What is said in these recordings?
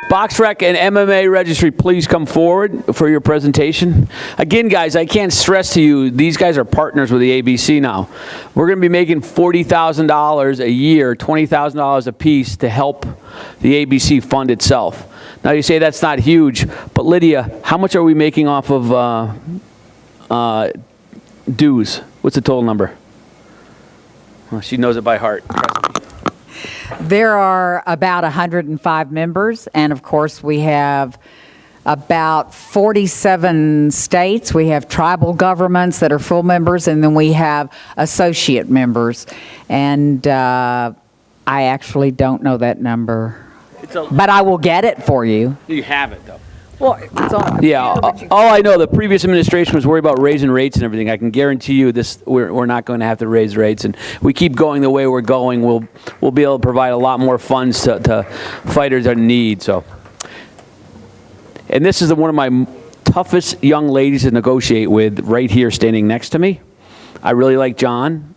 BoxRec and MMA Registry, please come forward for your presentation. Again, guys, I can't stress to you, these guys are partners with the ABC now. We're going to be making $40,000 a year, $20,000 a piece to help the ABC fund itself. Now, you say that's not huge, but Lydia, how much are we making off of dues? What's the total number? Well, she knows it by heart. There are about 105 members, and of course we have about 47 states. We have tribal governments that are full members, and then we have associate members. And I actually don't know that number, but I will get it for you. You have it, though. Well, it's on. Yeah, all I know, the previous administration was worried about raising rates and everything. I can guarantee you this, we're not going to have to raise rates, and we keep going the way we're going, we'll be able to provide a lot more funds to fighters that need. So, and this is one of my toughest young ladies to negotiate with, right here, standing next to me. I really like John.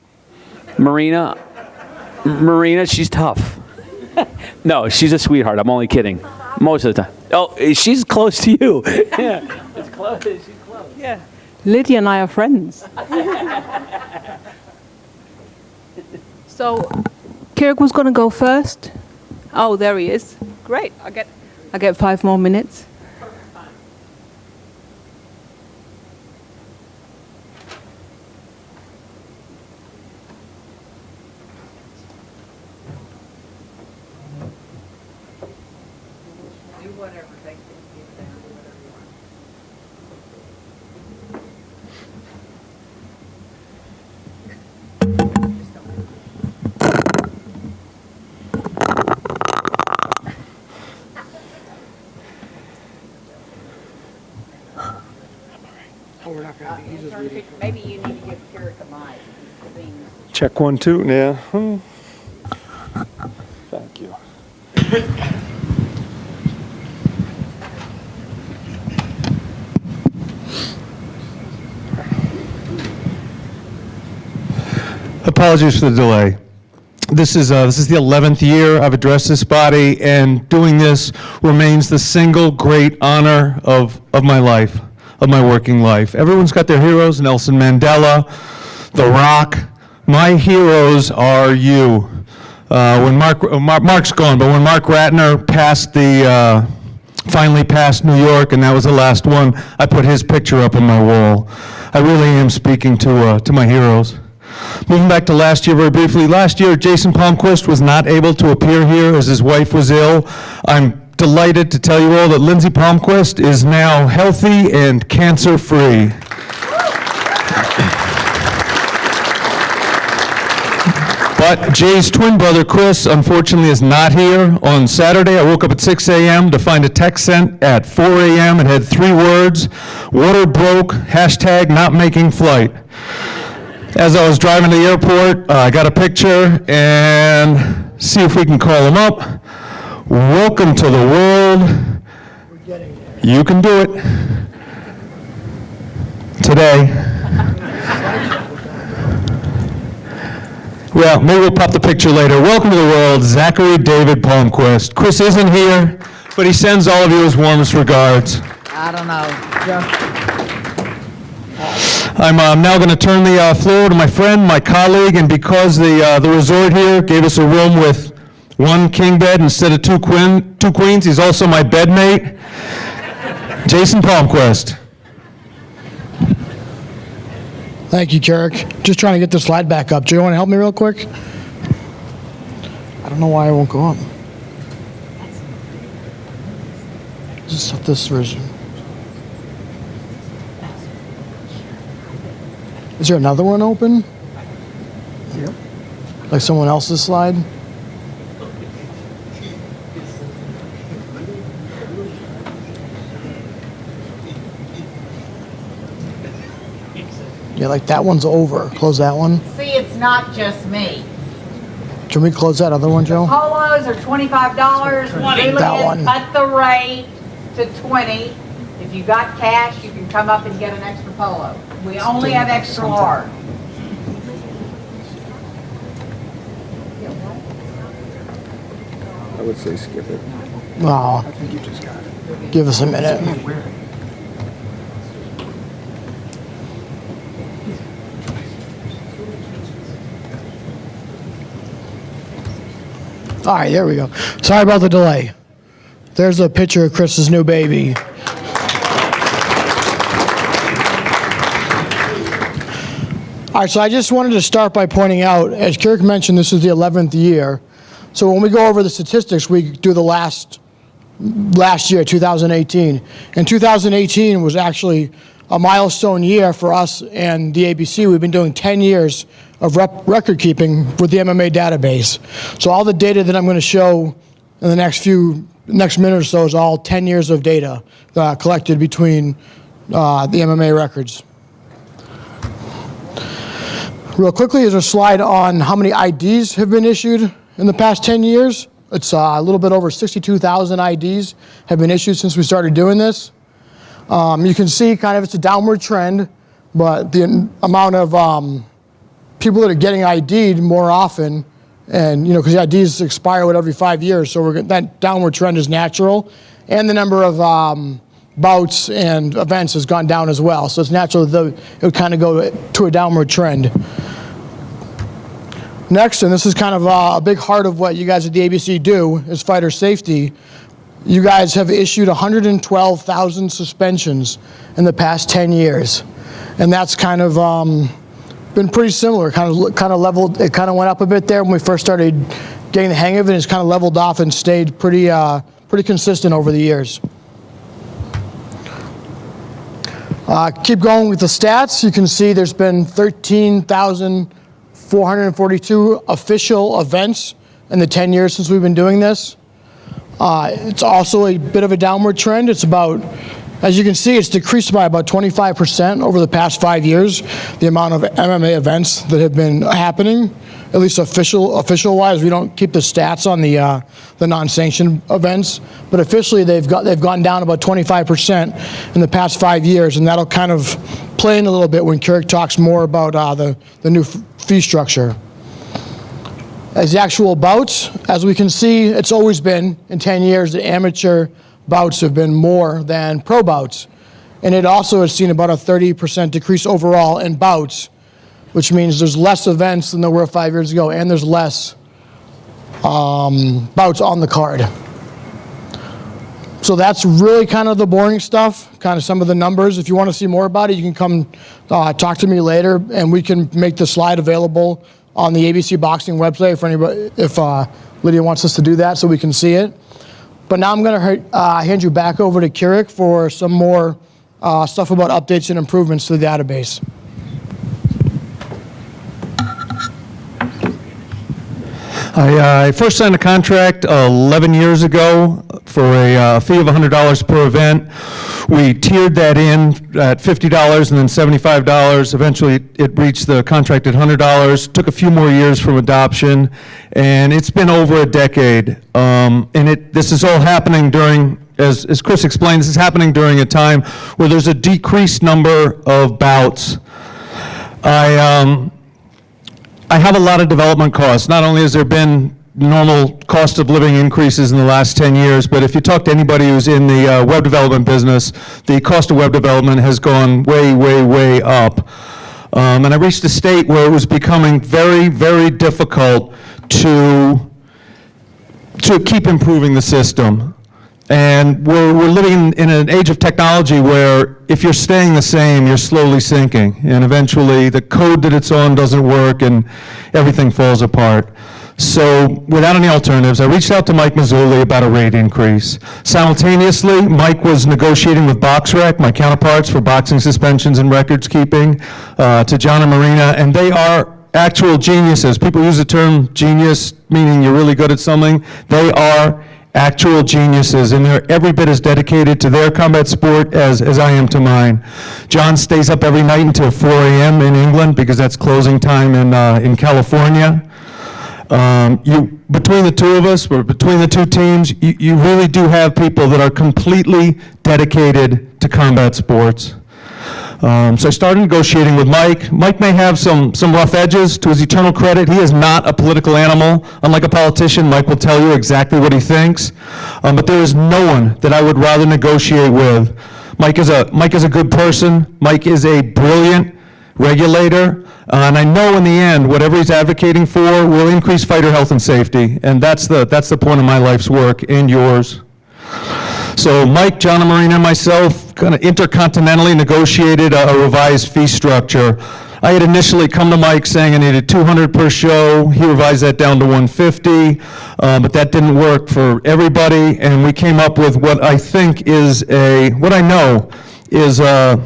Marina, she's tough. No, she's a sweetheart. I'm only kidding. Most of the time. Oh, she's close to you. Yeah, it's close. She's close. Yeah. Lydia and I are friends. So, Kirik was going to go first. Oh, there he is. Great. I get 5 more minutes. Maybe you need to give Kirik a mic. Check 1, 2. Yeah. Thank you. Apologies for the delay. This is the 11th year I've addressed this body, and doing this remains the single great honor of my life, of my working life. Everyone's got their heroes: Nelson Mandela, The Rock. My heroes are you. When Mark's gone, but when Mark Ratner finally passed New York, and that was the last one, I put his picture up on my wall. I really am speaking to my heroes. Moving back to last year very briefly. Last year, Jason Palmquist was not able to appear here as his wife was ill. I'm delighted to tell you all that Lindsay Palmquist is now healthy and cancer-free. But Jay's twin brother, Chris, unfortunately is not here. On Saturday, I woke up at 6 a.m. to find a text sent at 4 a.m. It had 3 words: water broke, hashtag not making flight. As I was driving to the airport, I got a picture, and see if we can call him up. Welcome to the world. You can do it. Today. Well, maybe we'll pop the picture later. Welcome to the world, Zachary David Palmquist. Chris isn't here, but he sends all of you his warmest regards. I don't know. I'm now going to turn the floor to my friend, my colleague, and because the resort here gave us a room with 1 king bed instead of 2 queens, he's also my bedmate, Jason Palmquist. Thank you, Kirik. Just trying to get the slide back up. Do you want to help me real quick? I don't know why it won't go up. Just set this version. Is there another one open? Yep. Like someone else's slide? Yeah, like that one's over. Close that one. See, it's not just me. Can we close that other one, Joe? Polos are $25. That one. Cut the rate to $20. If you got cash, you can come up and get an extra polo. We only have extra large. I would say skip it. Oh, give us a minute. All right, there we go. Sorry about the delay. There's a picture of Chris's new baby. All right, so I just wanted to start by pointing out, as Kirik mentioned, this is the 11th year. So when we go over the statistics, we do the last year, 2018. And 2018 was actually a milestone year for us and the ABC. We've been doing 10 years of record keeping with the MMA database. So all the data that I'm going to show in the next minute or so is all 10 years of data collected between the MMA records. Real quickly, there's a slide on how many IDs have been issued in the past 10 years. It's a little bit over 62,000 IDs have been issued since we started doing this. You can see kind of it's a downward trend, but the amount of people that are getting ID'd more often, and because the IDs expire every 5 years, so that downward trend is natural, and the number of bouts and events has gone down as well. So it's natural that it would kind of go to a downward trend. Next, and this is kind of a big part of what you guys at the ABC do, is fighter safety. You guys have issued 112,000 suspensions in the past 10 years. And that's kind of been pretty similar, kind of leveled. It kind of went up a bit there when we first started getting the hang of it. It's kind of leveled off and stayed pretty consistent over the years. Keep going with the stats. You can see there's been 13,442 official events in the 10 years since we've been doing this. It's also a bit of a downward trend. It's about, as you can see, it's decreased by about 25% over the past 5 years, the amount of MMA events that have been happening, at least official-wise. We don't keep the stats on the non-sanctioned events, but officially they've gone down about 25% in the past 5 years, and that'll kind of play in a little bit when Kirik talks more about the new fee structure. As the actual bouts, as we can see, it's always been, in 10 years, the amateur bouts have been more than pro bouts. And it also has seen about a 30% decrease overall in bouts, which means there's less events than there were 5 years ago, and there's less bouts on the card. So that's really kind of the boring stuff, kind of some of the numbers. If you want to see more about it, you can come talk to me later, and we can make the slide available on the ABC Boxing website for anybody, if Lydia wants us to do that so we can see it. But now I'm going to hand you back over to Kirik for some more stuff about updates and improvements to the database. I first signed a contract 11 years ago for a fee of $100 per event. We tiered that in at $50 and then $75. Eventually, it reached the contract at $100. Took a few more years from adoption, and it's been over a decade. This is all happening during, as Chris explained, this is happening during a time where there's a decreased number of bouts. I have a lot of development costs. Not only has there been normal cost of living increases in the last 10 years, but if you talk to anybody who's in the web development business, the cost of web development has gone way, way, way up. And I reached a state where it was becoming very, very difficult to keep improving the system. And we're living in an age of technology where if you're staying the same, you're slowly sinking. And eventually the code that it's on doesn't work and everything falls apart. So without any alternatives, I reached out to Mike Mazzulli about a rate increase. Simultaneously, Mike was negotiating with BoxRec, my counterparts for boxing suspensions and records keeping, to John and Marina, and they are actual geniuses. People use the term genius, meaning you're really good at something. They are actual geniuses, and they're every bit as dedicated to their combat sport as I am to mine. John stays up every night until 4 a.m. in England because that's closing time in California. Between the two of us, or between the two teams, you really do have people that are completely dedicated to combat sports. So I started negotiating with Mike. Mike may have some rough edges. To his eternal credit, he is not a political animal. Unlike a politician, Mike will tell you exactly what he thinks. But there is no one that I would rather negotiate with. Mike is a good person. Mike is a brilliant regulator. And I know in the end, whatever he's advocating for will increase fighter health and safety. And that's the point of my life's work and yours. So Mike, John, and Marina, and myself kind of intercontinentally negotiated a revised fee structure. I had initially come to Mike saying I needed $200 per show. He revised that down to $150, but that didn't work for everybody, and we came up with what I think is what I know is a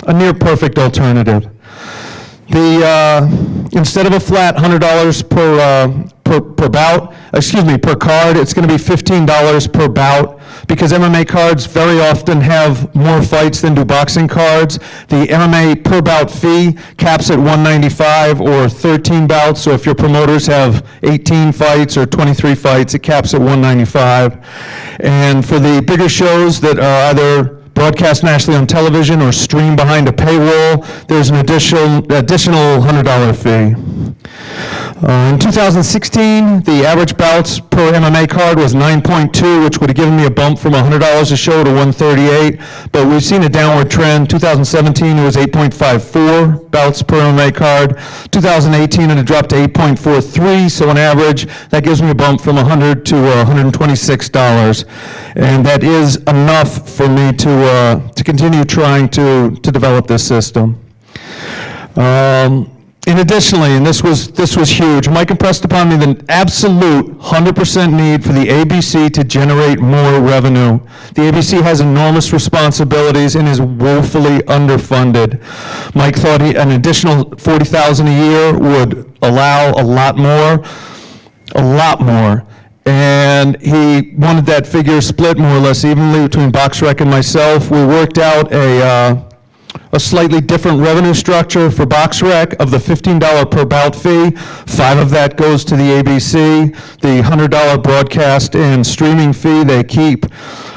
near perfect alternative. Instead of a flat $100 per card, it's going to be $15 per bout, because MMA cards very often have more fights than do boxing cards. The MMA per bout fee caps at $195 or 13 bouts, so if your promoters have 18 fights or 23 fights, it caps at $195. And for the bigger shows that are either broadcast nationally on television or streamed behind a paywall, there's an additional $100 fee. In 2016, the average bouts per MMA card was 9.2, which would have given me a bump from $100 a show to $138, but we've seen a downward trend. 2017, it was 8.54 bouts per MMA card. 2018, it had dropped to 8.43, so on average, that gives me a bump from $100 to $126, and that is enough for me to continue trying to develop this system. And additionally, and this was huge, Mike impressed upon me the absolute 100% need for the ABC to generate more revenue. The ABC has enormous responsibilities and is woefully underfunded. Mike thought an additional $40,000 a year would allow a lot more. And he wanted that figure split more or less evenly between BoxRec and myself. We worked out a slightly different revenue structure for BoxRec. Of the $15 per bout fee, $5 of that goes to the ABC. The $100 broadcast and streaming fee they keep.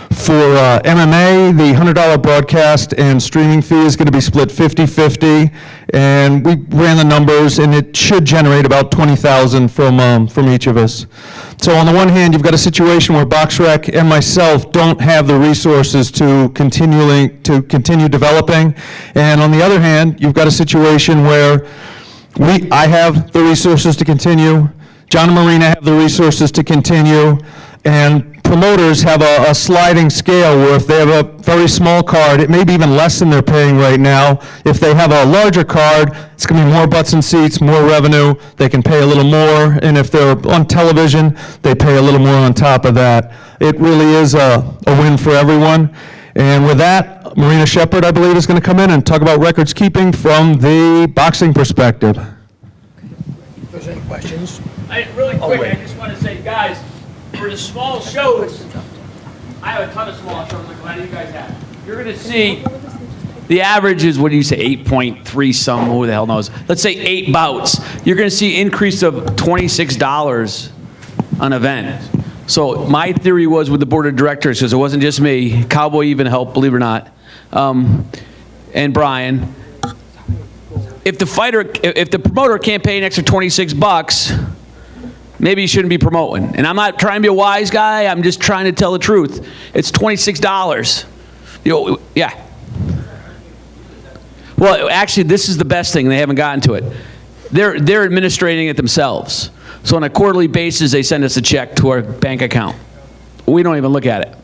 For MMA, the $100 broadcast and streaming fee is going to be split 50-50, and we ran the numbers, and it should generate about $20,000 from each of us. So on the one hand, you've got a situation where BoxRec and myself don't have the resources to continue developing, and on the other hand, you've got a situation where I have the resources to continue, John and Marina have the resources to continue, and promoters have a sliding scale where if they have a very small card, it may be even less than they're paying right now. If they have a larger card, it's going to be more butts and seats, more revenue, they can pay a little more, and if they're on television, they pay a little more on top of that. It really is a win for everyone. And with that, Marina Sheppard, I believe, is going to come in and talk about records keeping from the boxing perspective. If there's any questions. Really quick, I just want to say, guys, for the small shows, I have a ton of small shows, like a lot of you guys have. You're going to see the average is, what do you say, 8.3 some, who the hell knows? Let's say 8 bouts. You're going to see increase of $26 an event. So my theory was with the board of directors, because it wasn't just me, Cowboy even helped, believe it or not, and Brian. If the promoter can't pay an extra $26, maybe you shouldn't be promoting. And I'm not trying to be a wise guy. I'm just trying to tell the truth. It's $26. Yeah. Well, actually, this is the best thing. They haven't gotten to it. They're administrating it themselves. So on a quarterly basis, they send us a check to our bank account. We don't even look at it.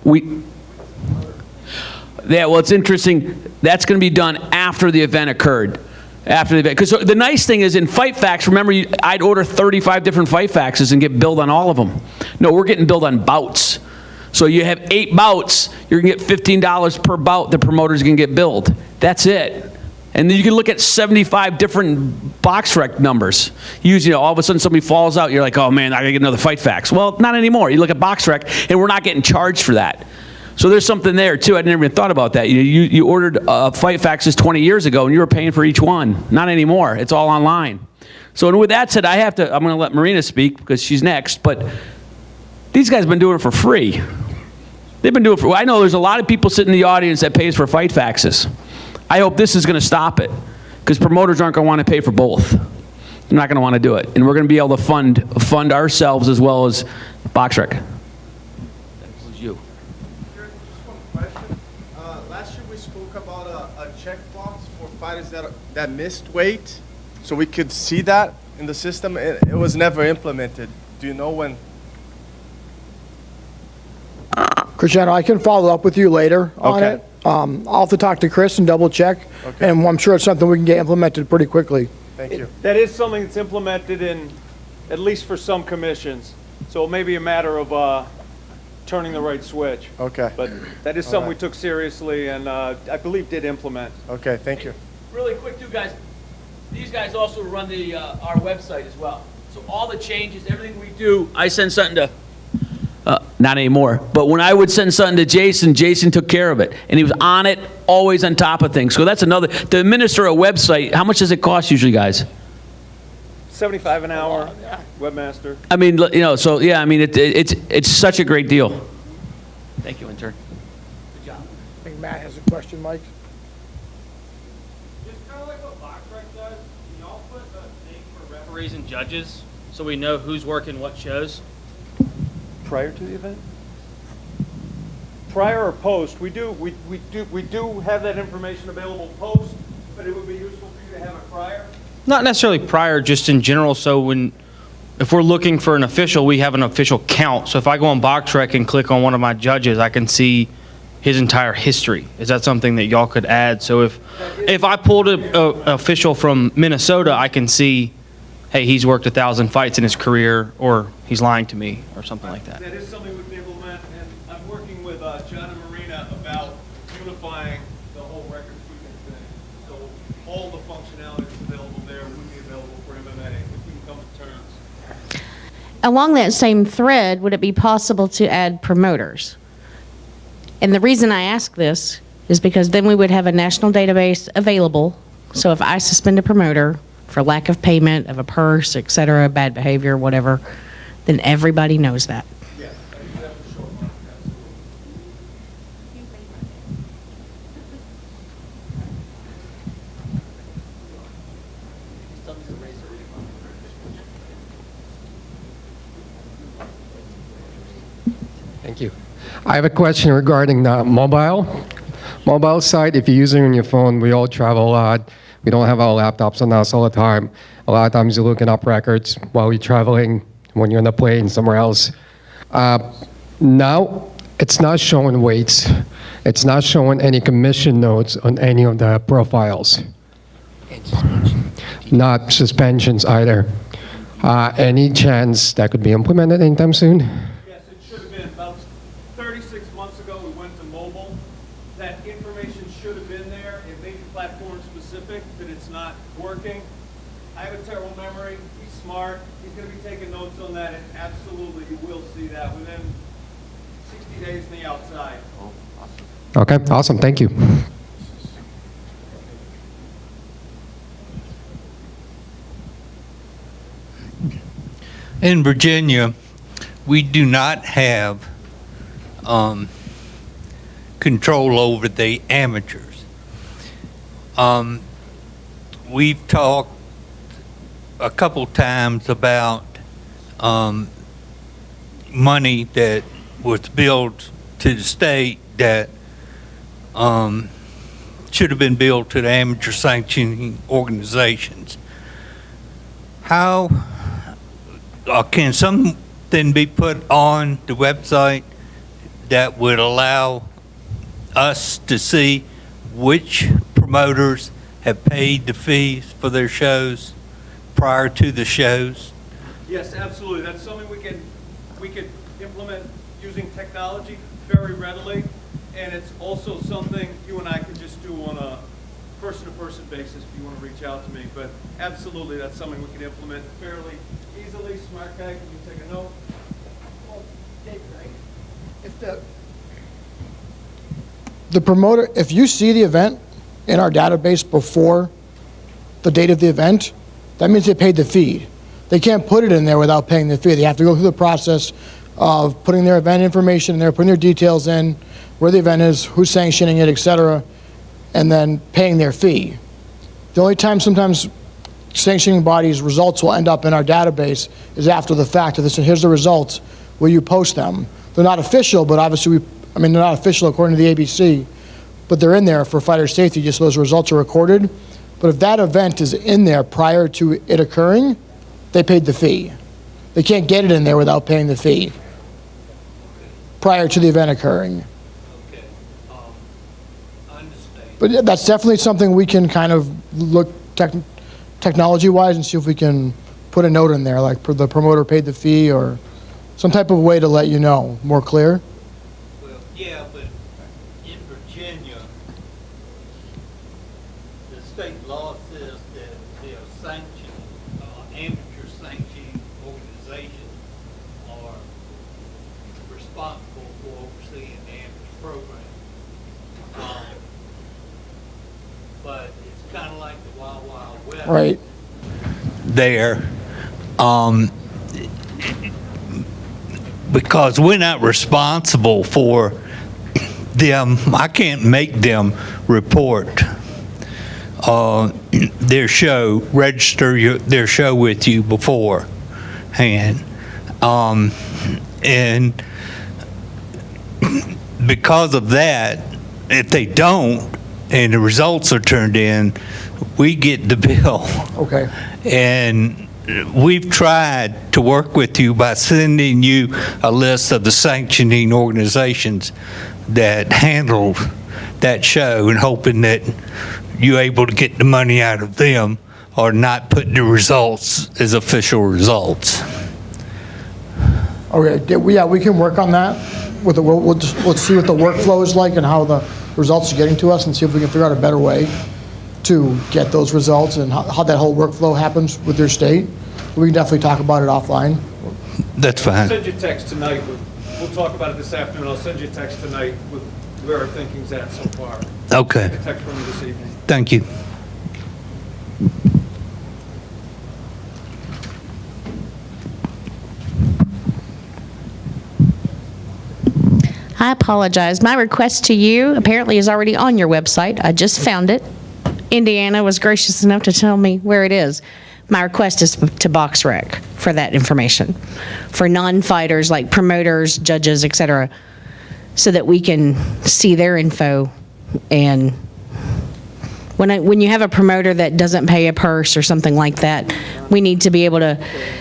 Yeah, well, it's interesting. That's going to be done after the event occurred. After the event. Because the nice thing is in Fight Facts, remember, I'd order 35 different Fight Faxes and get billed on all of them. No, we're getting billed on bouts. So you have 8 bouts, you're going to get $15 per bout, the promoter's going to get billed. That's it. And then you can look at 75 different BoxRec numbers. Usually, all of a sudden somebody falls out, you're like, oh man, I got to get another Fight Fax. Well, not anymore. You look at BoxRec, and we're not getting charged for that. So there's something there too. I never even thought about that. You ordered Fight Faxes 20 years ago, and you were paying for each one. Not anymore. It's all online. So with that said, I'm going to let Marina speak because she's next. But these guys have been doing it for free. They've been doing it for. I know there's a lot of people sitting in the audience that pays for Fight Faxes. I hope this is going to stop it, because promoters aren't going to want to pay for both. They're not going to want to do it. And we're going to be able to fund ourselves as well as BoxRec. That was you. Just one question. Last year we spoke about a checkbox for fighters that missed weight, so we could see that in the system. It was never implemented. Do you know when? Cristiano, I can follow up with you later on Okay. it. I'll have to talk to Chris and double check, Okay. and I'm sure it's something we can get implemented pretty quickly. Thank you. That is something that's implemented in, at least for some commissions. So it may be a matter of turning the right switch. Okay. But that is something we took seriously and I believe did implement. Okay, thank you. Really quick too, guys. These guys also run our website as well. So all the changes, everything we do, I send something to, not anymore, but when I would send something to Jason, Jason took care of it. And he was on it, always on top of things. So that's another, to administer a website, how much does it cost usually, guys? $75 an hour, webmaster. I mean, you know, so yeah, I mean, it's such a great deal. Thank you, intern. Good job. I think Matt has a question, Mike. It's kind of like what BoxRec does. Can y'all put a name for referees and judges so we know who's working what shows? Prior to the event? Prior or post? We do have that information available post, but it would be useful for you to have it prior. Not necessarily prior, just in general. So if we're looking for an official, we have an official count. So if I go on BoxRec and click on one of my judges, I can see his entire history. Is that something that y'all could add? So if I pulled an official from Minnesota, I can see, hey, he's worked 1,000 fights in his career, or he's lying to me, or something like that. That is something we can implement, and I'm working with John and Marina about unifying the whole record keeping thing. So all the functionality that's available there would be available for MMA if we can come to terms. Along that same thread, would it be possible to add promoters? And the reason I ask this is because then we would have a national database available. So if I suspend a promoter for lack of payment of a purse, et cetera, bad behavior, whatever, then everybody knows that. Yes, Thank you. I have a question regarding the mobile side. If you're using it on your phone, we all travel a lot. We don't have our laptops on us all the time. A lot of times you're looking up records while you're traveling, when you're on the plane somewhere else. Now, it's not showing weights. It's not showing any commission notes on any of the profiles. Not suspensions either. Any chance that could be implemented anytime soon? Yes, it should have been. About 36 months ago, we went to mobile. That information should have been there. It may be platform specific, that it's not working. I have a terrible memory. He's smart. He's going to be taking notes on that, and absolutely you will see that within 60 days on the outside. Okay, awesome, thank you. In Virginia, we do not have control over the amateurs. We've talked a couple times about money that was billed to the state that should have been billed to the amateur sanctioning organizations. How can something be put on the website that would allow us to see which promoters have paid the fees for their shows prior to the shows? Yes, absolutely. That's something we could implement using technology very readily, and it's also something you and I can just do on a person-to-person basis if you want to reach out to me. But absolutely, that's something we can implement fairly easily. Smart guy, can you take a note? If the promoter, if you see the event in our database before the date of the event, that means they paid the fee. They can't put it in there without paying the fee. They have to go through the process of putting their event information in there, putting their details in, where the event is, who's sanctioning it, et cetera. and then paying their fee. The only time sometimes sanctioning bodies' results will end up in our database is after the fact. They say, here's the results, will you post them? They're not official, but obviously they're not official according to the ABC, but they're in there for fighter safety, just so those results are recorded. But if that event is in there prior to it occurring, they paid the fee. They can't get it in there without paying the fee prior to the event occurring. Okay, I understand. But that's definitely something we can kind of look technology-wise and see if we can put a note in there, like the promoter paid the fee or some type of way to let you know, more clear. Well, yeah, but in Virginia, the state law says that they are sanctioned, amateur sanctioning organizations are responsible for overseeing the amateur program. But it's kind of like the Wild Wild West. Right. There, because we're not responsible for them. I can't make them report their show, register their show with you beforehand. And because of that, if they don't, and the results are turned in, we get the bill. Okay. And we've tried to work with you by sending you a list of the sanctioning organizations that handled that show and hoping that you're able to get the money out of them or not put the results as official results. Okay, we can work on that. We'll see what the workflow is like and how the results are getting to us and see if we can figure out a better way to get those results and how that whole workflow happens with your state. We can definitely talk about it offline. That's fine. I'll send you a text tonight. We'll talk about it this afternoon. I'll send you a text tonight with where our thinking's at so far. Okay. A text from you this evening. Thank you. I apologize. My request to you apparently is already on your website. I just found it. Indiana was gracious enough to tell me where it is. My request is to BoxRec for that information, for non-fighters like promoters, judges, et cetera, so that we can see their info. And when you have a promoter that doesn't pay a purse or something like that, we need to be able to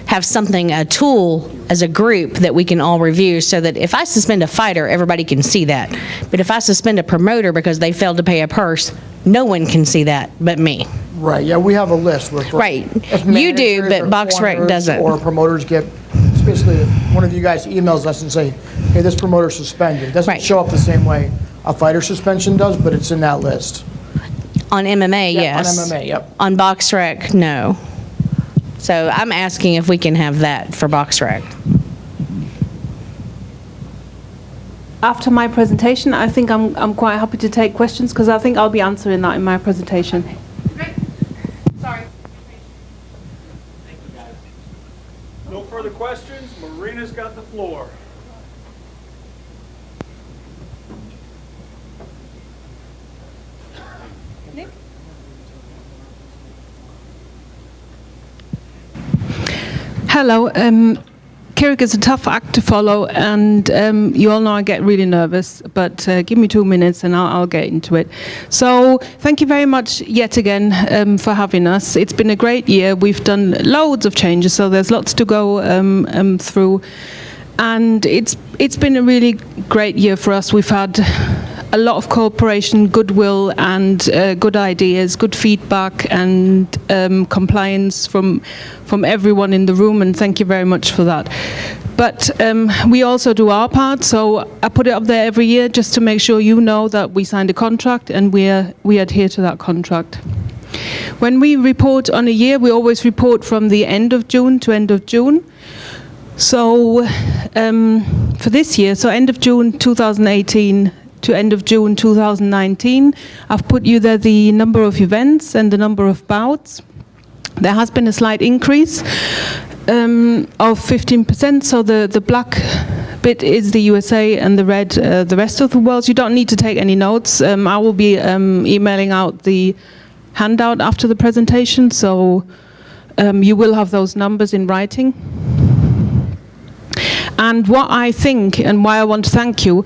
have something, a tool as a group that we can all review so that if I suspend a fighter, everybody can see that. But if I suspend a promoter because they failed to pay a purse, no one can see that but me. Right, yeah, we have a list. Right, you do, but BoxRec doesn't. Or promoters get, it's basically, one of you guys emails us and say, hey, this promoter's suspended. It doesn't show up the same way a fighter suspension does, but it's in that list. On MMA, Yep, yes. on MMA, yep. On BoxRec, no. So I'm asking if we can have that for BoxRec. After my presentation, I think I'm quite happy to take questions because I think I'll be answering that in my presentation. Great. Sorry. No further questions? Marina's got the floor. Hello. Kirik is a tough act to follow, and you all know I get really nervous, but give me 2 minutes and I'll get into it. So thank you very much yet again for having us. It's been a great year. We've done loads of changes, so there's lots to go through. And it's been a really great year for us. We've had a lot of cooperation, goodwill, and good ideas, good feedback, and compliance from everyone in the room, and thank you very much for that. But we also do our part, so I put it up there every year just to make sure you know that we signed a contract and we adhere to that contract. When we report on a year, we always report from the end of June to end of June. So for this year, so end of June 2018 to end of June 2019, I've put you there the number of events and the number of bouts. There has been a slight increase of 15%, so the black bit is the USA, and the red, the rest of the world. You don't need to take any notes. I will be emailing out the handout after the presentation, so you will have those numbers in writing. And what I think, and why I want to thank you,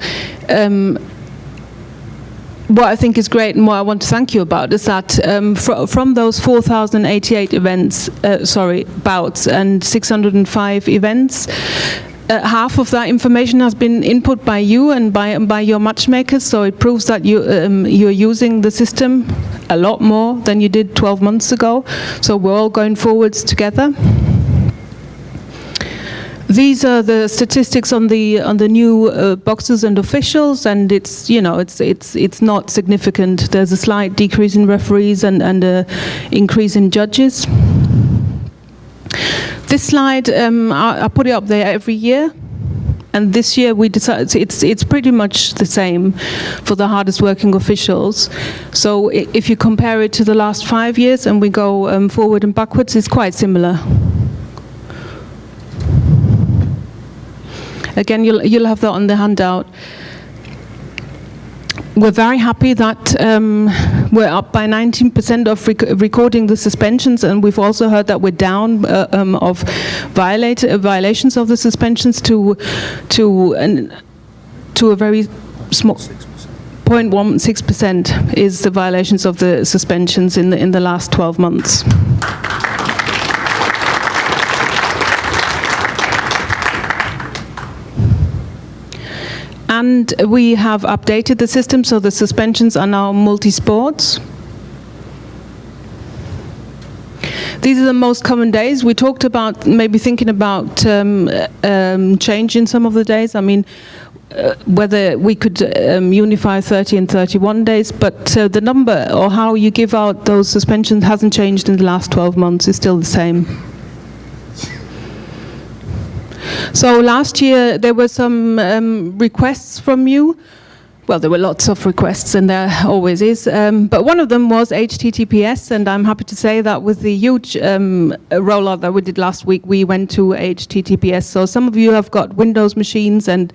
what I think is great and what I want to thank you about is that from those 4,088 events, bouts and 605 events, half of that information has been input by you and by your matchmakers, so it proves that you're using the system a lot more than you did 12 months ago. So we're all going forwards together. These are the statistics on the new boxes and officials, and it's not significant. There's a slight decrease in referees and a increase in judges. This slide, I put it up there every year, and this year we decided it's pretty much the same for the hardest working officials. So if you compare it to the last 5 years and we go forward and backwards, it's quite similar. Again, you'll have that on the handout. We're very happy that we're up by 19% of recording the suspensions, and we've also heard that we're down of violations of the suspensions to a very small 0.16% is the violations of the suspensions in the last 12 months. And we have updated the system, so the suspensions are now multi-sports. These are the most common days. We talked about maybe thinking about changing some of the days. I mean, whether we could unify 30 and 31 days, but the number or how you give out those suspensions hasn't changed in the last 12 months. It's still the same. So last year there were some requests from you. Well, there were lots of requests, and there always is. But one of them was HTTPS, and I'm happy to say that with the huge rollout that we did last week, we went to HTTPS. So some of you have got Windows machines, and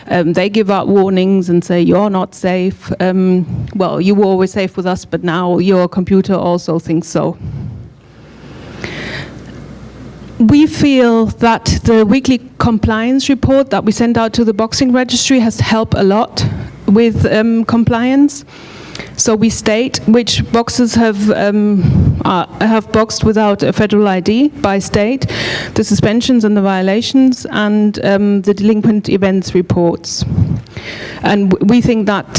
they give out warnings and say you're not safe. Well, you were always safe with us, but now your computer also thinks so. We feel that the weekly compliance report that we send out to the boxing registry has helped a lot with compliance. So we state which boxers have boxed without a federal ID by state, the suspensions and the violations, and the delinquent events reports. And we think that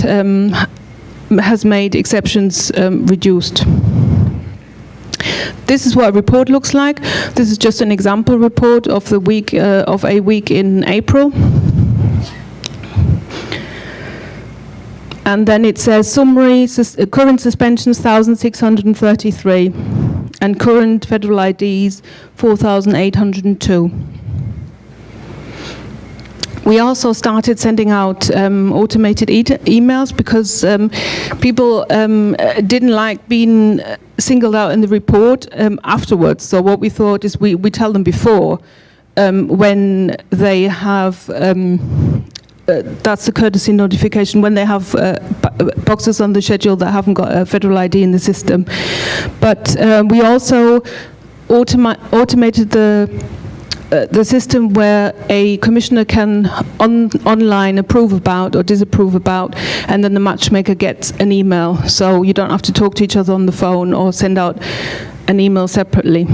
has made exceptions reduced. This is what a report looks like. This is just an example report of the week of a week in April. And then it says summary, current suspensions 1,633, and current federal IDs 4,802. We also started sending out automated emails because people didn't like being singled out in the report afterwards. So what we thought is we tell them before when they have, that's a courtesy notification, when they have boxers on the schedule that haven't got a federal ID in the system. But we also automated the system where a commissioner can online approve about or disapprove about, and then the matchmaker gets an email. So you don't have to talk to each other on the phone or send out an email separately.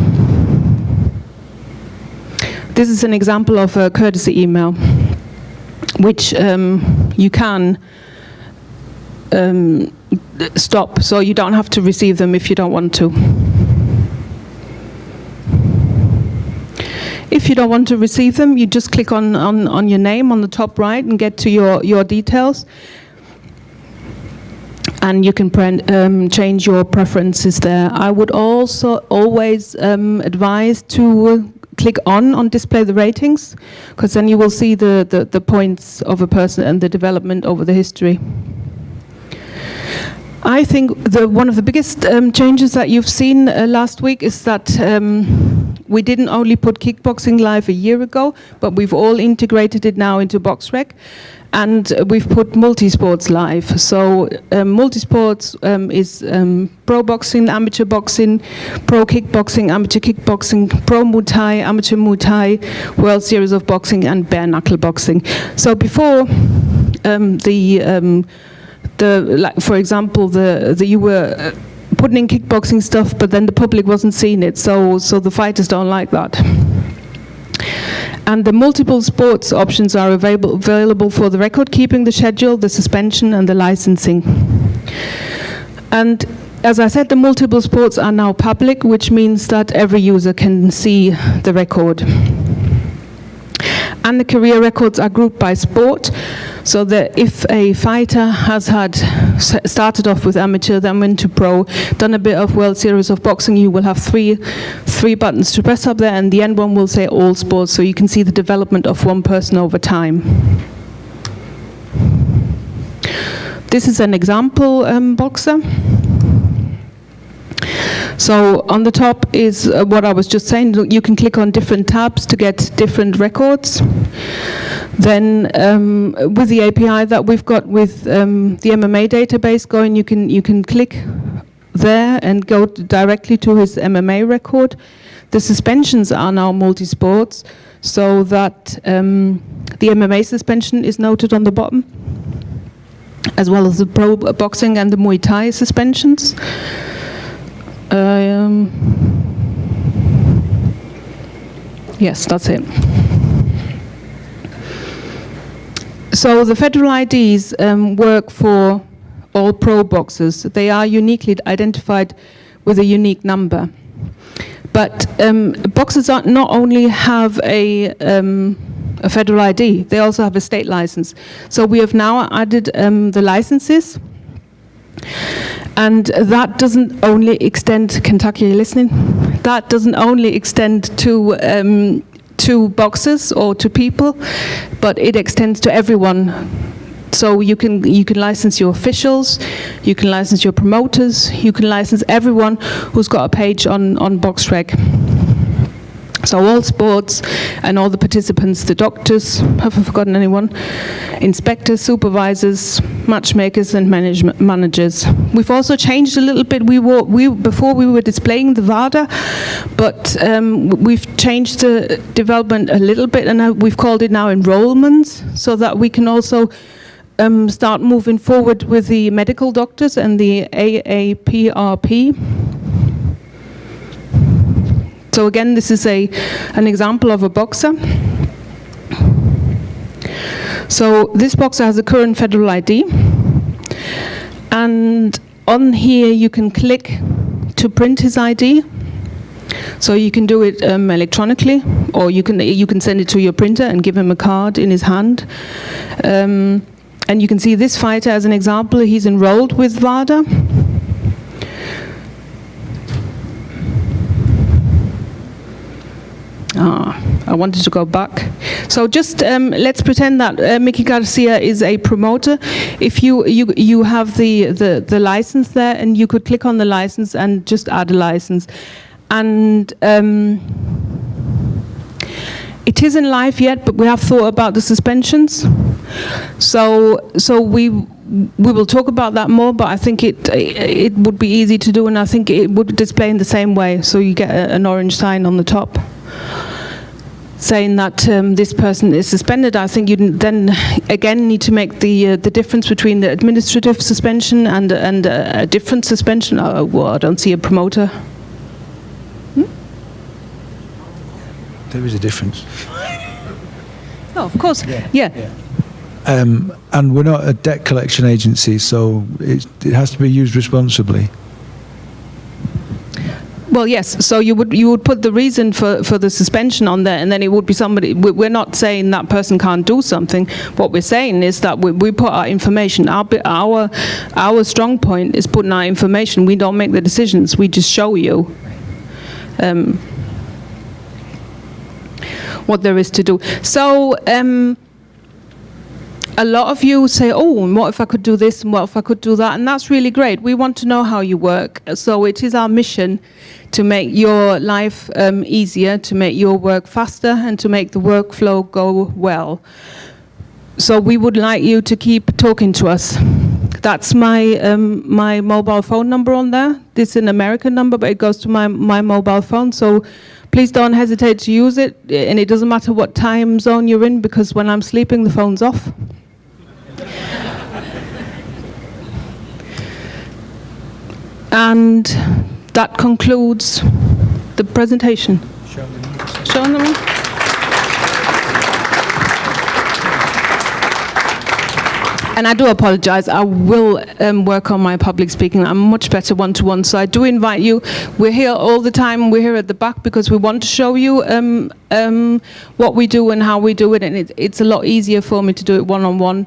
This is an example of a courtesy email, which you can stop, so you don't have to receive them if you don't want to. If you don't want to receive them, you just click on your name on the top right and get to your details. And you can change your preferences there. I would also always advise to click on display the ratings, because then you will see the points of a person and the development over the history. I think one of the biggest changes that you've seen last week is that we didn't only put kickboxing live a year ago, but we've all integrated it now into BoxRec, and we've put multisports live. So multisports is pro boxing, amateur boxing, pro kickboxing, amateur kickboxing, pro Muay Thai, amateur Muay Thai, World Series of Boxing, and bare knuckle boxing. So before like for example, you were putting in kickboxing stuff, but then the public wasn't seeing it, so the fighters don't like that. And the multiple sports options are available for the record keeping, the schedule, the suspension, and the licensing. And as I said, the multiple sports are now public, which means that every user can see the record. And the career records are grouped by sport, so that if a fighter has started off with amateur, then went to pro, done a bit of World Series of Boxing, you will have three buttons to press up there, and the end one will say all sports, so you can see the development of one person over time. This is an example boxer. So on the top is what I was just saying. You can click on different tabs to get different records. Then with the API that we've got with the MMA database going, you can click there and go directly to his MMA record. The suspensions are now multi-sports, so that the MMA suspension is noted on the bottom, as well as the pro boxing and the Muay Thai suspensions. Yes, that's it. So the federal IDs work for all pro boxers. They are uniquely identified with a unique number. But boxers not only have a federal ID, they also have a state license. So we have now added the licenses. And that doesn't only extend, Kentucky, are you listening? That doesn't only extend to boxers or to people, but it extends to everyone. So you can license your officials, you can license your promoters, you can license everyone who's got a page on BoxRec. So all sports and all the participants, the doctors, have I forgotten anyone? Inspectors, supervisors, matchmakers, and managers. We've also changed a little bit. Before we were displaying the VADA, but we've changed the development a little bit, and we've called it now enrollments, so that we can also start moving forward with the medical doctors and the AAPRP. So again, this is an example of a boxer. So this boxer has a current federal ID, and on here you can click to print his ID. So you can do it electronically, or you can send it to your printer and give him a card in his hand. And you can see this fighter as an example. He's enrolled with VADA. I wanted to go back. So just let's pretend that Mickey Garcia is a promoter. If you have the license there, and you could click on the license and just add a license. And it isn't live yet, but we have thought about the suspensions. So we will talk about that more, but I think it would be easy to do, and I think it would display in the same way. So you get an orange sign on the top saying that this person is suspended. I think you then again need to make the difference between the administrative suspension and a different suspension. Well, I don't see a promoter. There is a difference. Oh, of course. Yeah. And we're not a debt collection agency, so it has to be used responsibly. Well, yes. So you would put the reason for the suspension on there, and then it would be somebody. We're not saying that person can't do something. What we're saying is that we put our information. Our strong point is putting our information. We don't make the decisions. We just show you what there is to do. So a lot of you say, oh, and what if I could do this, and what if I could do that? And that's really great. We want to know how you work. So it is our mission to make your life easier, to make your work faster, and to make the workflow go well. So we would like you to keep talking to us. That's my my mobile phone number on there. This is an American number, but it goes to my mobile phone. So please don't hesitate to use it. And it doesn't matter what time zone you're in, because when I'm sleeping, the phone's off. And that concludes the presentation. Show them. And I do apologize. I will work on my public speaking. I'm much better one-to-one. So I do invite you. We're here all the time. We're here at the back because we want to show you what we do and how we do it. And it's a lot easier for me to do it one-on-one.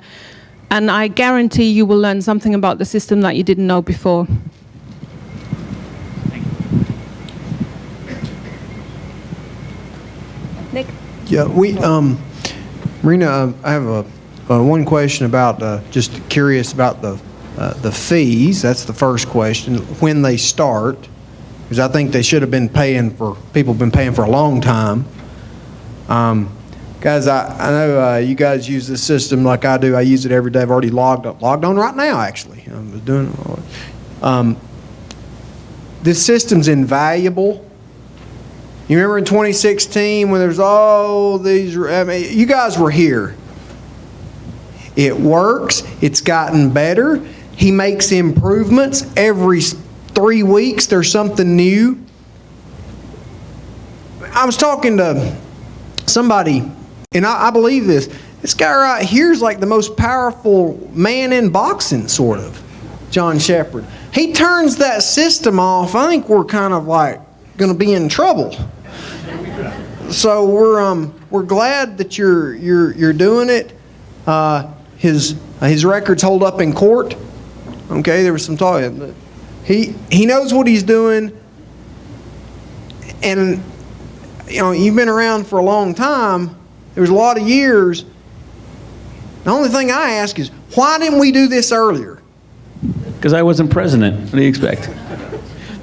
And I guarantee you will learn something about the system that you didn't know before. Nick? Yeah, Marina, I have one question about, just curious about the fees. That's the first question. When they start, because I think they should have been paying for, people have been paying for a long time. Guys, I know you guys use this system like I do. I use it every day. I've already logged on right now, actually. I'm doing this system's invaluable. You remember in 2016 when there's all these, I mean, you guys were here. It works. It's gotten better. He makes improvements. Every 3 weeks there's something new. I was talking to somebody, and I believe this. This guy right here is like the most powerful man in boxing, sort of, John Sheppard. He turns that system off. I think we're kind of like going to be in trouble. So we're glad that you're doing it. His records hold up in court. Okay, there was some talk. He knows what he's doing, and you know, you've been around for a long time. There was a lot of years. The only thing I ask is, why didn't we do this earlier? Because I wasn't president. What do you expect?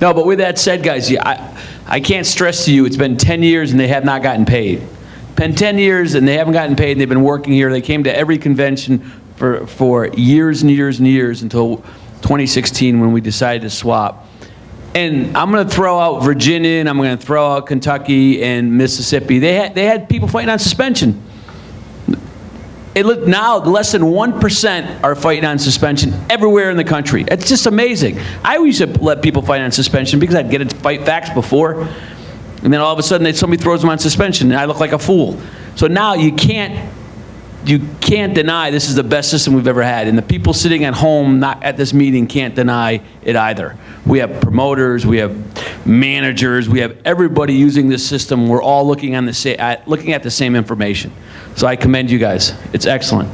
No, but with that said, guys, I can't stress to you, it's been 10 years and they have not gotten paid. Been 10 years and they haven't gotten paid, and they've been working here. They came to every convention for years and years and years until 2016 when we decided to swap. And I'm going to throw out Virginia, and I'm going to throw out Kentucky and Mississippi. They had people fighting on suspension. Now less than 1% are fighting on suspension everywhere in the country. It's just amazing. I used to let people fight on suspension because I'd get it fight facts before, and then all of a sudden somebody throws them on suspension, and I look like a fool. So now you can't deny this is the best system we've ever had, and the people sitting at home not at this meeting can't deny it either. We have promoters, we have managers, we have everybody using this system. We're all looking at the same information. So I commend you guys. It's excellent.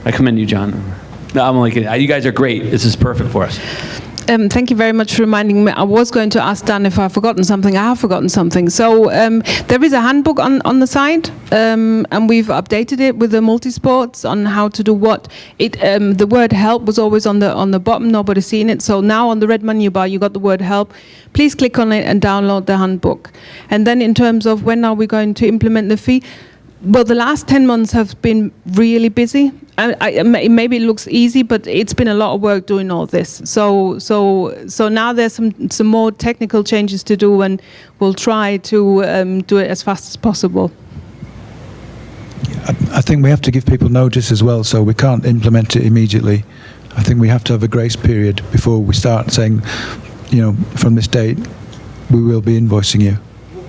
I commend you, John. No, I'm only kidding. You guys are great. This is perfect for us. Thank you very much for reminding me. I was going to ask Dan if I've forgotten something. I have forgotten something. So there is a handbook on the site, and we've updated it with the multi-sports on how to do what. The word help was always on the bottom. Nobody's seen it. So now on the red menu bar, you got the word help. Please click on it and download the handbook. And then in terms of when are we going to implement the fee, well, the last 10 months have been really busy. Maybe it looks easy, but it's been a lot of work doing all this. So now there's some more technical changes to do, and we'll try to do it as fast as possible. I think we have to give people notice as well, so we can't implement it immediately. I think we have to have a grace period before we start saying, you know, from this date, we will be invoicing you.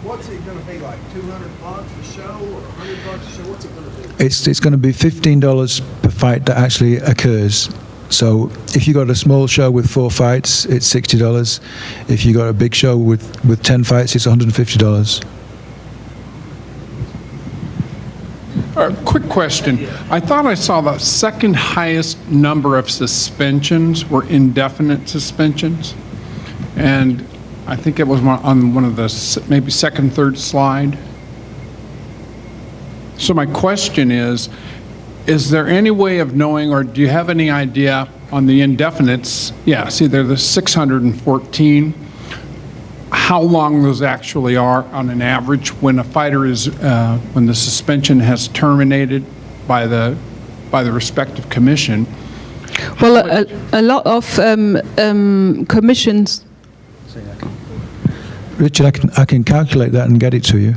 What's it going to be like? $200 a show or $100 a show? What's it going to be? It's going to be $15 per fight that actually occurs. So if you got a small show with 4 fights, it's $60. If you got a big show with 10 fights, it's $150. Quick question. I thought I saw the second highest number of suspensions were indefinite suspensions. And I think it was on one of the maybe second, third slide. So my question is, is there any way of knowing, or do you have any idea on the indefinites? Yeah, see, they're the 614. How long those actually are on an average when a fighter is, when the suspension has terminated by the respective commission? Well, a lot of commissions. Richard, I can calculate that and get it to you.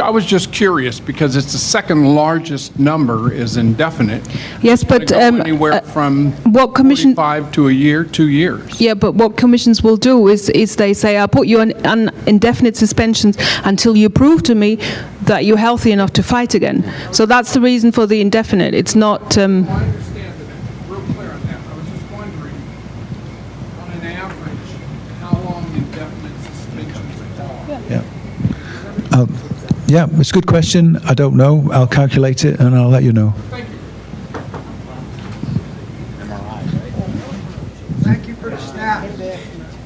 I was just curious because it's the second largest number is indefinite. Yes, but anywhere from what commission 45 to a year, 2 years. Yeah, but what commissions will do is they say, I'll put you on indefinite suspensions until you prove to me that you're healthy enough to fight again. So that's the reason for the indefinite. It's not. I understand that. Real clear on that. I was just wondering, on an average, how long indefinite suspensions are. Yeah. Yeah, it's a good question. I don't know. I'll calculate it and I'll let you know. Thank you. Thank you for the snap.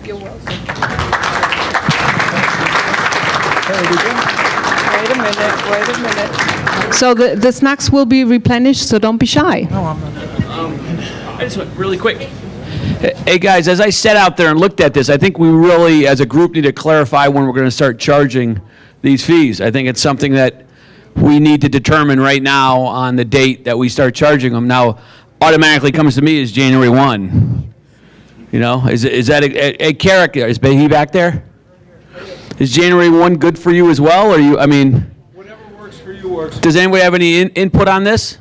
You're welcome. Wait a minute. So the snacks will be replenished, so don't be shy. I just went really quick. Hey guys, as I sat out there and looked at this, I think we really, as a group, need to clarify when we're going to start charging these fees. I think it's something that we need to determine right now on the date that we start charging them. Now, automatically comes to me is January 1. You know, is that a character? Is he back there? Is January 1 good for you as well? Or you, I mean, Whatever works for you works. does anybody have any input on this?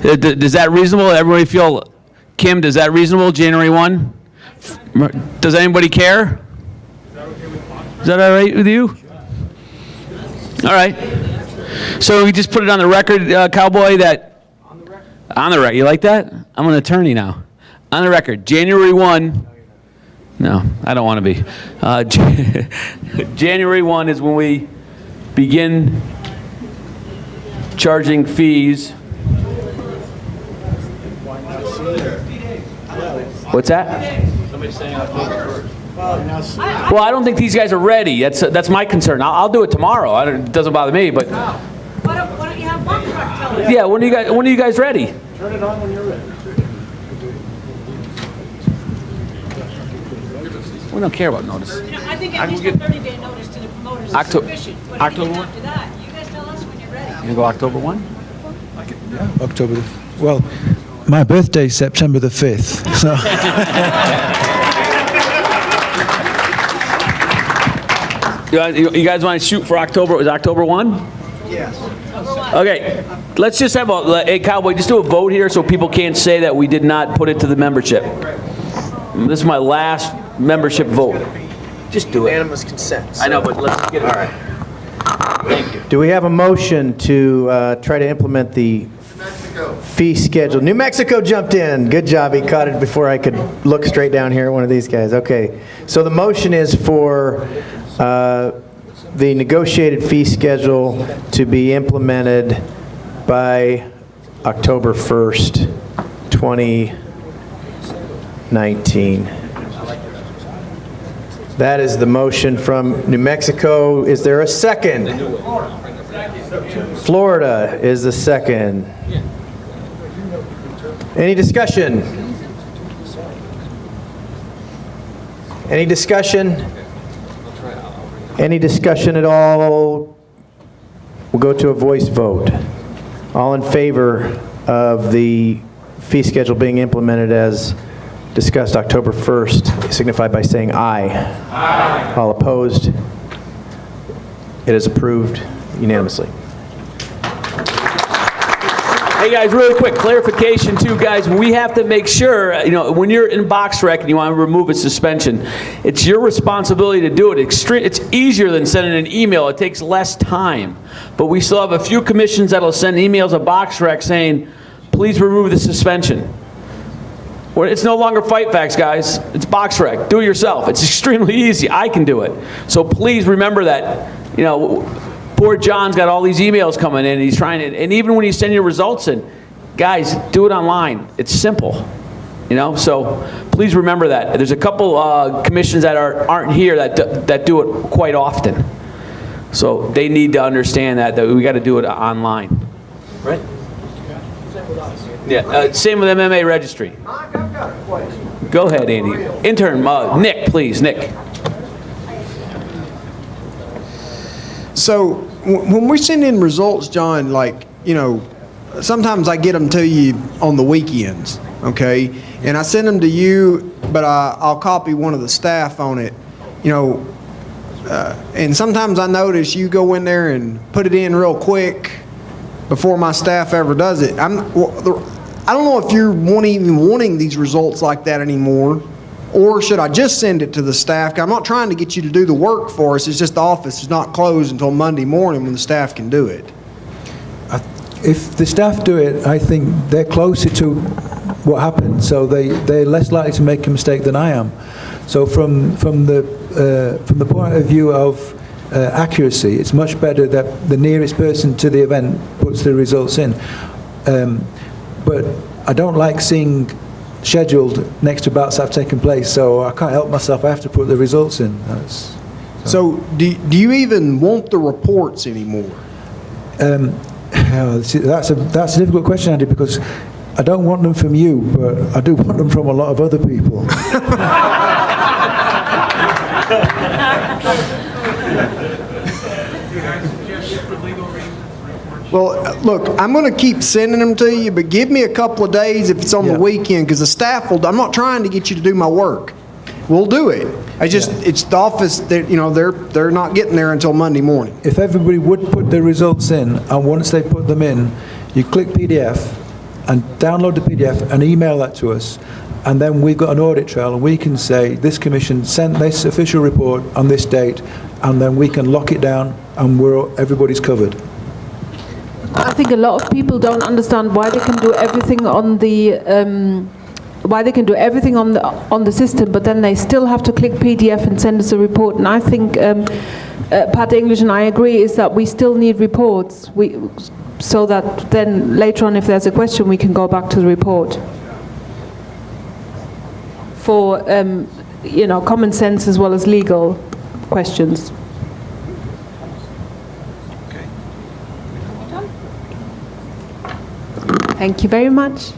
Does that reasonable? Everybody feel, Kim, does that reasonable, January 1? Does anybody care? Is that all right with you? All right. So we just put it on the record, Cowboy, that... On the record. On the record. You like that? I'm an attorney now. On the record, January 1... No, I don't want to be. January 1 is when we begin charging fees. What's that? Somebody's saying October 1st. Well, I don't think these guys are ready. That's my concern. I'll do it tomorrow. It doesn't bother me, but... Why don't you have BoxRec tell us? Yeah, when are you guys ready? Turn it on when you're ready. We don't care about notice. You know, I think at least a 30-day notice to the promoters is October- sufficient. But October anything after that, you guys tell us when you're ready. You gonna go October 1? Yeah, October. Well, my birthday's September the 5th. So. You guys want to shoot for October? Was October 1? Yes. Okay, let's just have a, hey Cowboy, just do a vote here so people can't say that we did not put it to the membership. This is my last membership vote. Just do it. Unanimous consent. I know, but let's get it. All right. Thank you. Do we have a motion to try to implement the fee schedule? New Mexico jumped in. Good job. He caught it before I could look straight down here at one of these guys. Okay. So the motion is for the negotiated fee schedule to be implemented by October 1st, 2019. That is the motion from New Mexico. Is there a second? Florida is the second. Any discussion? Any discussion? Any discussion at all? We'll go to a voice vote. All in favor of the fee schedule being implemented as discussed October 1st, signify by saying aye. Aye. All opposed? It is approved unanimously. Hey guys, really quick clarification too, guys. We have to make sure, you know, when you're in BoxRec and you want to remove a suspension, it's your responsibility to do it. It's easier than sending an email. It takes less time. But we still have a few commissions that'll send emails to BoxRec saying, please remove the suspension. It's no longer Fight Facts, guys. It's BoxRec. Do it yourself. It's extremely easy. I can do it. So please remember that, you know, poor John's got all these emails coming in, and he's trying to, and even when you send your results in, guys, do it online. It's simple, you know. So please remember that. There's a couple commissions that aren't here that do it quite often. So they need to understand that we got to do it online. Right? Yeah, same with MMA registry. Mike, I've got a question. Go ahead, Andy. Intern, Nick, please, Nick. So when we send in results, John, like, you know, sometimes I get them to you on the weekends, okay? And I send them to you, but I'll copy one of the staff on it, you know. And sometimes I notice you go in there and put it in real quick before my staff ever does it. I don't know if you're even wanting these results like that anymore, or should I just send it to the staff? I'm not trying to get you to do the work for us. It's just the office is not closed until Monday morning when the staff can do it. If the staff do it, I think they're closer to what happened, so they're less likely to make a mistake than I am. So from the point of view of accuracy, it's much better that the nearest person to the event puts the results in. But I don't like seeing scheduled next to bouts that have taken place, so I can't help myself. I have to put the results in. So do you even want the reports anymore? That's a difficult question, Andy, because I don't want them from you, but I do want them from a lot of other people. Well, look, I'm going to keep sending them to you, but give me a couple of days if it's on the weekend, because the staff will. I'm not trying to get you to do my work. We'll do it. It's the office that, you know, they're not getting there until Monday morning. If everybody would put their results in, and once they put them in, you click PDF and download the PDF and email that to us, and then we've got an audit trail, and we can say this commission sent this official report on this date, and then we can lock it down, and everybody's covered. I think a lot of people don't understand why they can do everything on the system, but then they still have to click PDF and send us a report. And I think Pat English and I agree is that we still need reports, so that then later on, if there's a question, we can go back to the report for you know, common sense as well as legal questions. Thank you very much.